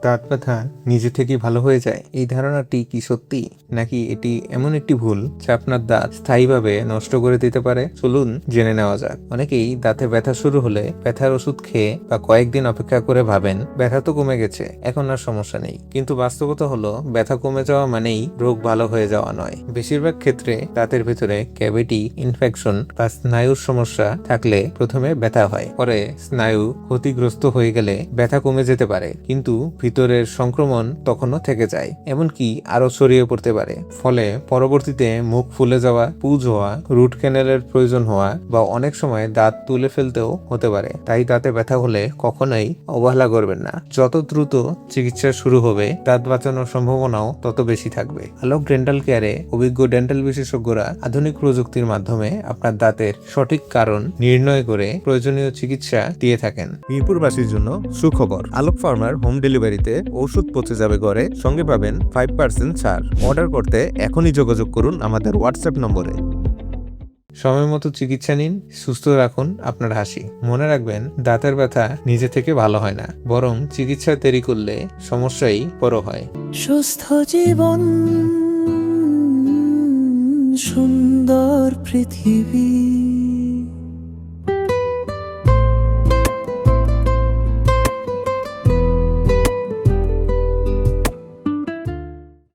দাঁত ব্যথা নিজে থেকেই ভালো হয়ে যায়, এই ধারণাটি কি সত্যি, নাকি এটি এমন একটি ভুল যা আপনার দাঁত স্থায়ীভাবে নষ্ট করে দিতে পারে? চলুন জেনে নেওয়া যাক। অনেকেই দাঁতে ব্যথা শুরু হলে ব্যথার ওষুধ খেয়ে বা কয়েকদিন অপেক্ষা করে ভাবেন ব্যথা তো কমে গেছে, এখন আর সমস্যা নেই। কিন্তু বাস্তবতা হলো ব্যথা কমে যাওয়া মানেই রোগ ভালো হয়ে যাওয়া নয়। বেশিরভাগ ক্ষেত্রে দাঁতের ভেতরে ক্যাভিটি, ইনফেকশন বা স্নায়ুর সমস্যা থাকলে প্রথমে ব্যথা হয়, পরে স্নায়ু ক্ষতিগ্রস্ত হয়ে গেলে ব্যথা কমে যেতে পারে, কিন্তু ভিতরের সংক্রমণ তখনও থেকে যায়, এমনকি আরো ছড়িয়ে পড়তে পারে। ফলে পরবর্তীতে মুখ ফুলে যাওয়া, পুঁজ হওয়া, রুট ক্যানেলের প্রয়োজন হওয়া বা অনেক সময় দাঁত তুলে ফেলতেও হতে পারে। তাই দাঁতে ব্যথা হলে কখনোই অবহেলা করবেন না। যত দ্রুত চিকিৎসা শুরু হবে, দাঁত বাঁচানোর সম্ভাবনাও তত বেশি থাকবে। আলোক ডেন্টাল কেয়ারে অভিজ্ঞ ডেন্টাল বিশেষজ্ঞরা আধুনিক প্রযুক্তির মাধ্যমে আপনার দাঁতের সঠিক কারণ নির্ণয় করে প্রয়োজনীয় চিকিৎসা দিয়ে থাকেন। মিরপুরবাসীর জন্য সুখবর, আলোক ফার্মার হোম ডেলিভারিতে ওষুধ পৌঁছে যাবে ঘরে, সঙ্গে পাবেন 5% ছাড়। অর্ডার করতে এখনই যোগাযোগ করুন আমাদের হোয়াটসঅ্যাপ নম্বরে। সময় মতো চিকিৎসা নিন, সুস্থ রাখুন আপনার হাসি। মনে রাখবেন, দাঁতের ব্যথা নিজে থেকে ভালো হয় না, বরং চিকিৎসা দেরি করলে সমস্যাই বড় হয়। সুস্থ জীবন, সুন্দর পৃথিবী।